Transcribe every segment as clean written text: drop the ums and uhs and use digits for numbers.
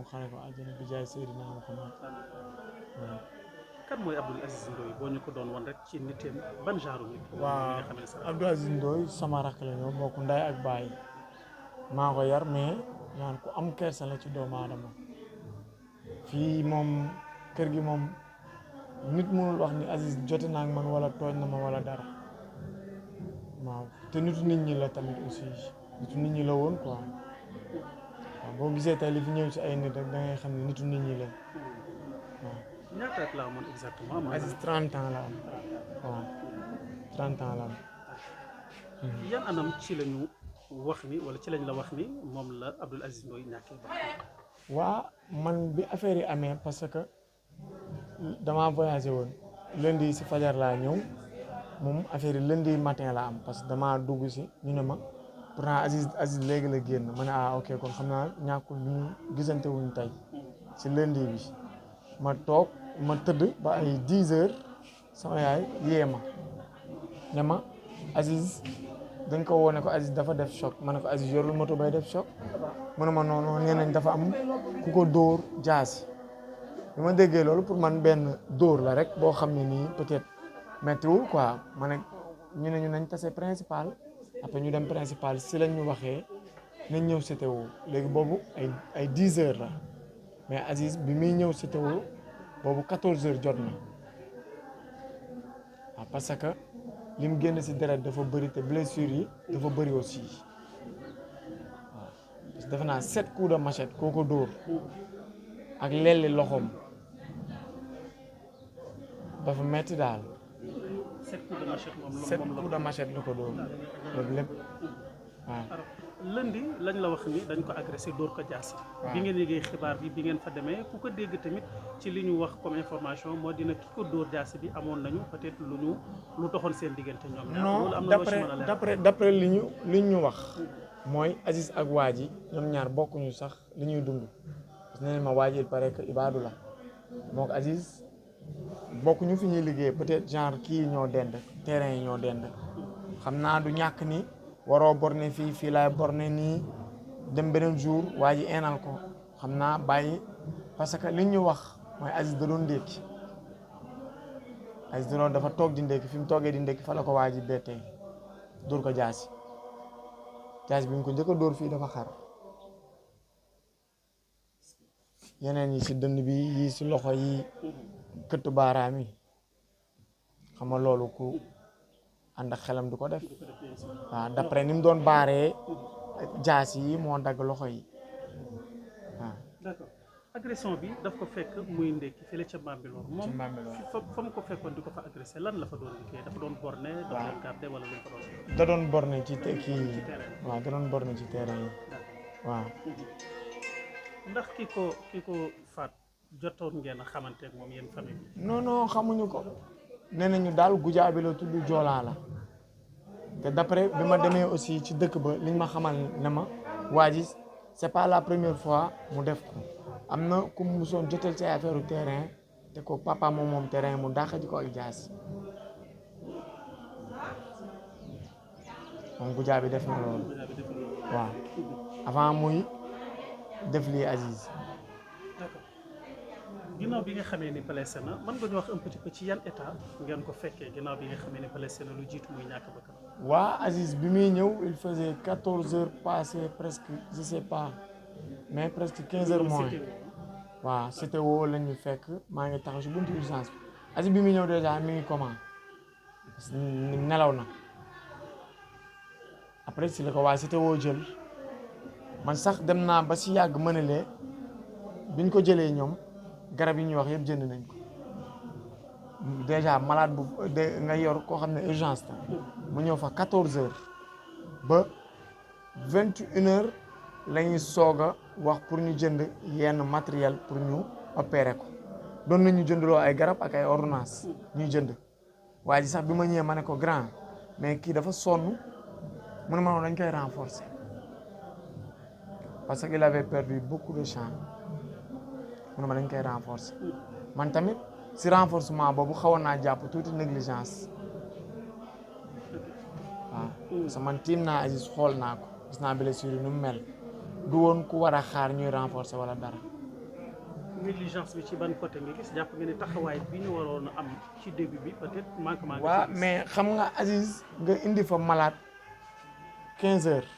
mu xare ko àjjana bi jaay Seydina Muhammad. waaw. kan mooy Abdoul Aziz Ndoye boo ñu ko doon wan rek ci nitam ban genre nit. waaw Abdoul Aziz Ndoye sama rakk la ñoo bokk ndey ak baay maa ko yar mais ñaan ku am kersa la ci doomu aadama fii moom kër gi moom nit mënul wax ni Aziz jote naa ak man wala tooñ na ma wala dara waaw te nitu nit ñi la tamit aussi nitu nit ñi la woon quoi waaw boo gisee tey li fi ñëw ci ay nit rek da ngay xam ne nitu nit ñi la waaw. ñaata at la amoon exactement. Aziz 30 ans la am waaw 30 ans la am. yan anam ci lañu wax ni wala ci lañ la wax ni moom la Abdoul Aziz Ndoye ñàkkee ba. waa man bi affaire yi amee parce que damaa voyagé woon lundi si fajar laa ñëw moom affaire yi lundi matin la am parce que damaa dugg si ñu ne ma pourtant Aziz léegi la génn ma ne ah ok kon xam naa ñàkkul ñu gisante wuñ tey si lundi bi ma toog ma tëdd ba ay 10 heures sama yaay yee ma ne ma Aziz dañ ko woo ne ko Aziz dafa def choc ma ne ko Aziz yorul moto bay def choc mu ne ma noonu nee nañ dafa am ku ko dóor jaasi bi ma déggee loolu pour man benn dóor la rek boo xam ne nii peut-être méttiwul quoi ma ne ñu ne ñu nañ tase principal après ñu dem principal si lañ ñu waxee nañ ñëw CTO léegi boobu ay 10 heures la mais Aziz bi muy ñëw CTO boobu 14 heures jot na waaw parce que li mu génn si deret dafa bëri te blessure yi dafa bëri aussi waaw parce que defe naa 7 coups de machette koo ko dóor ak lelli loxoom dafa metti daal. 7 coups de machette moom 7 coups de machette la ko dóor loolu lépp waaw. lundi lañ la wax ni dañ ko agressé dóor ko jaasi. bi ngeen yëgee xibaar bi ngeen fa demee ku ko dégg tamit ci li ñu wax comme information moo dina ki ko dóor jaasi bi amoon nañu peut-être lu doxoon seen diggante ñoom ñaar. loolu am na loo ci mën a leer d'après li ñu wax mooy Aziz ak waa ji ñoom ñaar bokkuñu sax li ñuy dund parce que nee ma waa ji il paraît que Ibadou la moo ko Aziz bokkuñu fi ñuy liggéey peut-être genre kii ñoo dend terrain yi ñoo dend xam naa du ñàkk ni waroo borne fii laay borne nii dem beneen jour waa ji eenal ko xam naa bàyyi parce que li ñu wax mooy Aziz da doon ndékki Aziz da doon dafa toog di ndékki fi mu toogee di ndékki fa la ko waa ji bettee dóor ko jaasi bi ñu ko njëkk a dóor fii dafa xar yeneen yi si dënd bi yi si loxo yi këtt baaraam yi xam nga loolu ku ànd ak xelam du ko def waaw d'après ni mu doon baaree jaas yi moo dagg loxo yi waaw. d'accord agression bi daf ko fekk muy ndekki fële ca Bambilor moom fa mu ko fekkoon di ko fa agressé lan la fa doon liggéey dafa doon borné dafa doon garder wala lu mu fa doon da doon borné ci kii waaw da doon borné ci terrain yi waaw. ndax ki ko faat jotoon ngeen a xamante ak moom yéen famille bi. non xamuñu ko nee nañu daal Goudiaby la tudd Joolaa la te d'après bi ma demee aussi ci dëkk ba liñ ma xamal ne ma waa ji c'est pas la première fois mu def ko am na ku mu musoon jotel ci affaire u terrain te ko papa moom terrain mu dàq ji ko ak jaas moom Goudiaby def na loolu waaw avant muy def lii Aziz. ginnaaw bi nga xamee ni blessé na mën nga ñu wax un petit peu ci yan état ngeen ko fekkee ginnaaw bi nga xamee ni blessé na lu jiitu muy ñàkk bakkan. waa Aziz bi muy ñëw il faisait 14 heures passées presque je sais pas mais presque 15 heures moins waaw c'était woo la ñu fekk maa ngi taxaw si buntu urgence bi Aziz bi muy ñëw déjà mi ngi comment nelaw na après si la ko waa c'était woo jël man sax dem naa ba si yàgg mënalee biñ ko jëlee ñoom. garab yi ñuy wax yëpp jënd nañ ko déjà malade bu nga yor koo xam ne urgence la mu ñëw fa 14 heures ba 21 heures la ñuy soog a wax pour ñu jënd yenn matériel pour ñu opérer ko doon nañu jëndloo ay garab ak ay ordonnance ñuy jënd waaye ji sax bi ma ñëwee ma ne ko grand mais kii dafa sonn mu ne ma dañ koy renforcer parce que il avait perdu beaucoup de sang mu ne ma dañ koy renforcer man tamit si renforcement boobu xawoon naa jàpp tuuti négligence waaw parce que man tiim naa Aziz xool naa ko gis naa blessure yi nu mu mel du woon ku war a xaar ñuy renforcer wala dara négligence bi ci ban côté nga gis jàpp nga ni taxawaay bi ñu waroon a am ci début bi peut-être manquement nga waaw ci gis. mais xam nga Aziz nga indi fa malade 15 heures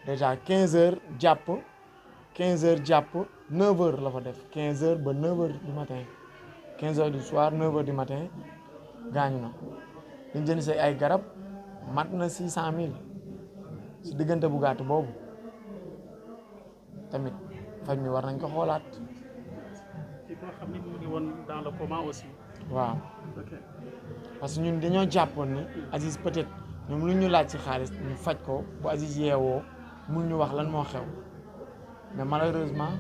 déjà 15 heures jàpp 15 heures jàpp 9 heures la fa def 15 heures ba 9 heures du matin 15 heures du soir 9 heures du matin gaañu na liñ jënd say ay garab mat na 600 000 si diggante bu gàtt boobu tamit faj mi war nañ ko xoolaat ci koo xam ni mu ngi woon dans le coma aussi. waaw ok parce que ñun dañoo jàppoon ni Aziz peut-être ñoom lu ñu laaj ci xaalis ñu faj ko bu Aziz yeewoo mun ñu wax lan moo xew mais malheureusement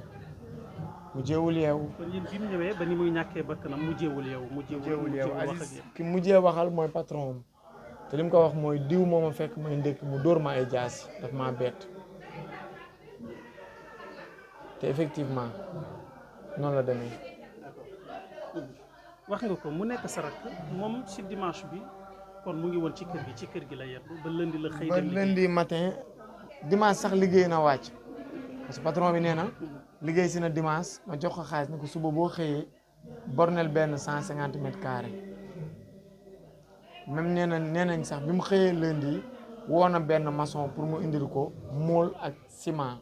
mu jéewul yeewu. kon yéen bi mu ñëwee ba ni muy ñàkkee bakkanam mu jéewul yow mu jéewul wax ak Aziz yéen. ki mujjee waxal mooy patron am te li mu ko wax mooy diw moo ma fekk may ndékki mu dóor ma ay jaasi daf maa bett te effectivement noonu la demee. wax nga ko mu nekk sa rakk moom si dimanche bi kon mu ngi woon ci kër gi la yedd ba lundi la xëy ba dem liggéey. lundi matin dimanche sax liggéey na wàcc parce que patron bi nee na liggéey si na dimanche ma jox ko xaalis ne ko suba boo xëyee bornel benn 150 mètres carrés même nee nañ sax bi mu xëyee lundi woo na benn maçon pour mu indil ko mool ak ciment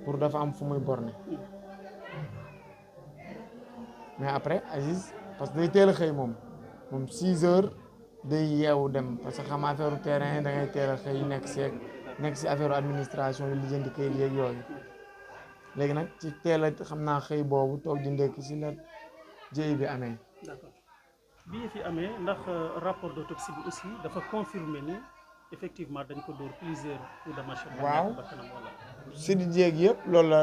pour dafa am fu muy borne mais après Aziz parce que day teel a xëy moom 6 heures day yeewu dem parce que xam affaire terrain da ngay teel a xëy nekk si affaire administration yi lijjanti kayit yeeg yooyu léegi nag ci teel a xam naa xëy boobu toog di ndekki si la jëy bi amee. d'accord bi fi amee ndax rapport d'autopsie bi aussi dafa confirmer ni effectivement dañ ko dóor plusieurs coups de machette. waaw ba kanam wala. si di jéeg yëpp loolu la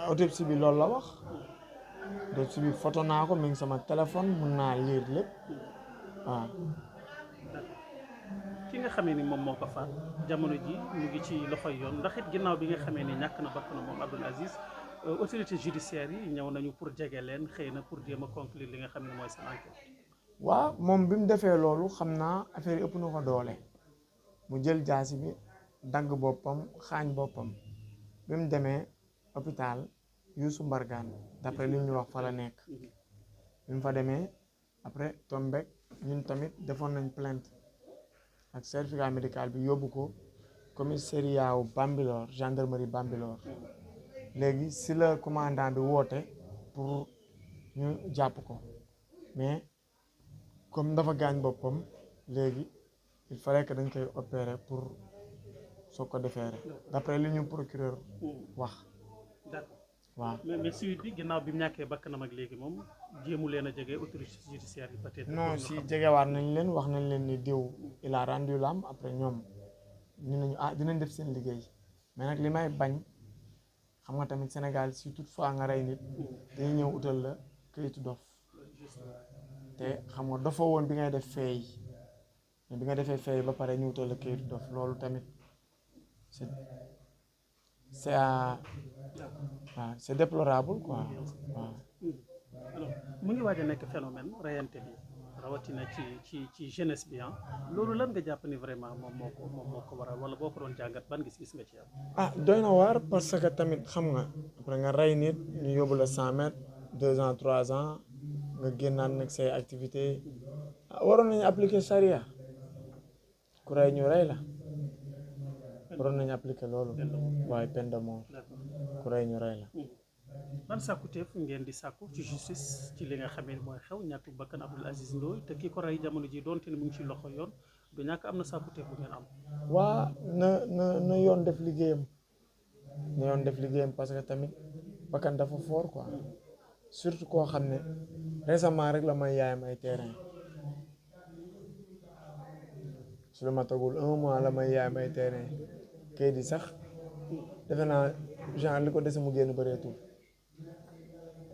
autopsie bi loolu la wax autopsie bi photo naa ko mi ngi sama téléphone mun naa lire lépp waaw. ki nga xamee ni moom moo ko faat jamono ji mu ngi ci loxoy yoon ndax it ginnaaw bi nga xamee ni ñàkk na bakkanam moom Abdoul Aziz autorité judiciaire yi ñëw nañu pour jege leen xëy na pour jéem a conclure li nga xam ne mooy seen enquête. waaw moom bi mu defee loolu xam naa affaire yi ëpp na ko doole mu jël jaasi bi dagg boppam xaañ boppam bi mu demee hôpital Youssou Mbargane d'après li ñu wax fa la nekk bi mu fa demee après tombek ñun tamit defoon nañ plainte ak certificat médical bi yóbbu ko commissariat wu Bambilor gendarmerie Bambilor léegi si la commandant bi woote pour ñu jàpp ko mais comme dafa gaañ boppam léegi il fallait que dañ koy opérer pour soo ko defeere d'après li ñu procureur wax d'accord waaw. mais suite bi ginnaaw bi mu ñàkkee bakkanam ak léegi moom jéemu leen a jege autorité judiciaire yi peut-être. non si jegewaat nañ leen wax nañ leen ni diw il a rendu l'âme après ñoom ñu nañu dinañ def seen liggéey mais nag li may bañ xam nga tamit Sénégal si toutefois nga rey nit dañuy ñëw utal la këyitu dof te xam nga dofoo woon bi ngay def feey mais bi nga defee feey ba pare ñu utal la këyitu dof loolu tamit c'est waaw c'est déplorable quoi waaw. alors mu ngi waaj a nekk phénomène reyante bi rawatina ci jeunesse bi loolu lan nga jàpp ni vraiment moom moo ko waral wala boo ko doon jàngat ban gis-gis nga ci am. doy na waar parce que tamit xam nga après nga rey nit ñu yóbbu la 100 mètres 2 ans 3 ans nga génnaat nag say activité waroon nañu appliquer charia ku rey ñu rey la waroon nañu appliquer loolu waaye peine de mort ku rey ñu rey la. ban sàkkuteef ngeen di sàkku ci justice ci li nga xamee mooy xew ñàkk bakkan Abdoul Aziz Ndoye te kii ko rey jamono ji doonte ne mu ngi ci loxo yoon du ñàkk am na sàkkuteef bu ngeen am. waa na yoon def liggéeyam na yoon def liggéeyam parce que tamit bakkan dafa fort quoi surtout koo xam ne récemment rek la may yaayam ay terrain su la ma tagul 1 mois la may yaayam ay terrain kayit di sax defe naa genre li ko dese mu génn bëreetul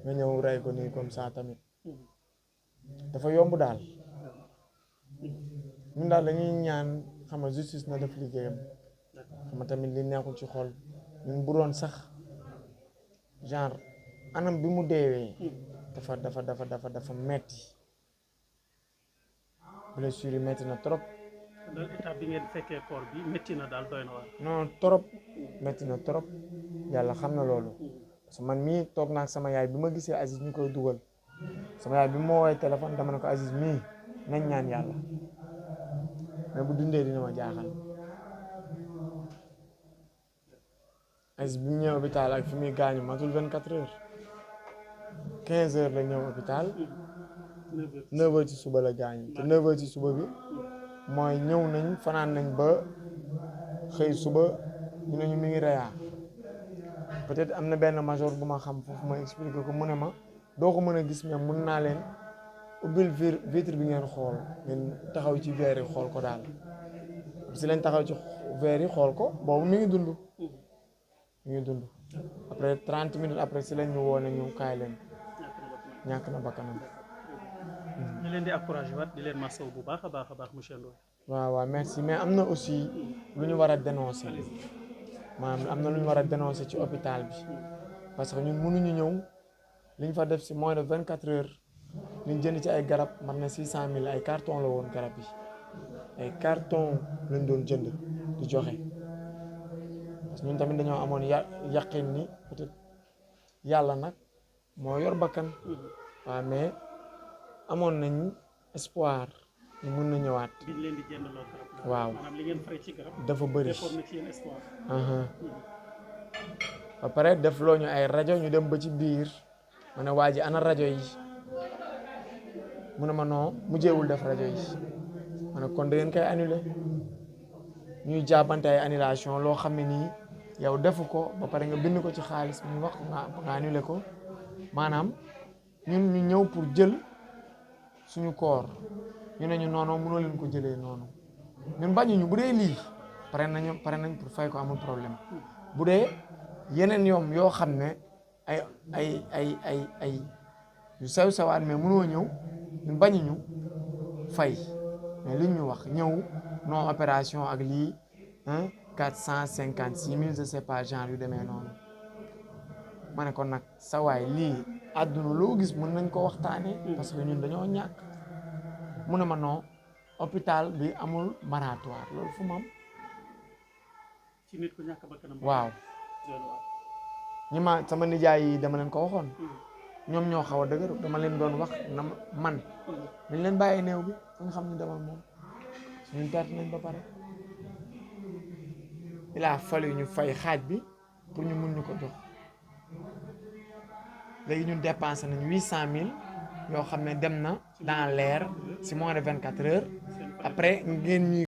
nga ñëw rey ko nii comme ça tamit dafa yomb daal ñun daal dañuy ñaan xam nga justice na def liggéeyam xam nga tamit li neexul ci xol ñun bu doon sax genre anam bi mu deewee dafa metti blessure yi metti na trop. donc état bi ngeen fekkee corps bi métti na daal doy na waar. non trop metti na trop yàlla xam na loolu man mii toog naa ak sama yaay bi ma gisee Aziz ñu koy dugal sama yaay bi ma woowee téléphone dama ne ko Aziz mii nañ ñaan yàlla mais bu dundee dina ma jaaxal Aziz bi mu ñëw hôpital ak fi muy gaañu matul 24 heures 15 heures la ñëw hôpital 9 heures ci suba la gaañu te 9 heures ci suba bi mooy ñëw nañ fanaan nañ ba xëy suba ñu ne ñu mi ngi reyaa peut-être am na benn major bu ma xam foofu ma expliqué ko mu ne ma doo ko mën a gis mais mun naa leen ubbil vitre bi ngeen xool ngeen taxaw ci verre yi xool ko daal si lañ taxaw ci verre yi xool ko boobu mi ngi dund après 30 minutes après si lañ ñu woo ne ñu kaay leen ñàkk na bakkanam. ñu leen di encouragé waat di leen masaw bu baax a baax monsieur Ndoye. waaw merci mais am na aussi lu ñu war a dénoncer maanaam am na lu ñu war a dénoncer ci hôpital bi parce que ñun mënuñu ñëw li ñu fa def si moins de 24 heures li ñu jënd ci ay garab man na 600 000 ay carton la woon garab yi ay carton lañ doon jënd di joxe parce que ñun tamit dañoo amoon yaqin ni peut-être yàlla nag moo yor bakkan waaw mais amoon nañ espoir ñu mun na ñëwaat. biñ leen di jëndaloo garab. waaw maanaam li ngeen fay ci garab. dafa bëri defoon na ci yéen espoir. ba pare def loo ñu ay rajo ñu dem ba ci biir ma ne waa ji ana rajo yi mu ne ma non mujjeewul def rajo yi ma ne kon da ngeen koy annulé ñuy jàppante ay annulation loo xam ne nii yow defu ko ba pare nga bind ko ci xaalis ñu wax nga annulé ko maanaam ñun ñu ñëw pour jël suñu koor ñu ne ñu noonu mënoo leen ko jëlee noonu ñun bañuñu bu dee lii pare nañ pour fay ko amul problème bu dee yeneen yoom yoo xam ne ay yu sew sewaat mais mënoo ñëw ñun bañuñu fay mais liñ ñu wax ñëw non opération ak lii 456 000 je sais pas genre yu demee noonu ma ne kon nag sa waay lii àdduna loo gis mën nañ ko waxtaanee parce que ñun dañoo ñàkk mu ne ma non hôpital bi amul maratoire loolu fu mu am ci nit ku ñàkk bakkanam. waaw ñi ma sama nijaay yi dama leen ko waxoon ñoom ñoo xaw a dëgër dama leen doon wax na man dañ leen bàyyi néew bi fu nga xam ne demal moom ñun perte nañ ba pare il a fallu ñu fay xaaj bi pour ñu mun ñu ko jox léegi ñun dépensé nañ 800 000 yoo xam ne dem na dans l'air si moins de 24 heures après ngeen ñuy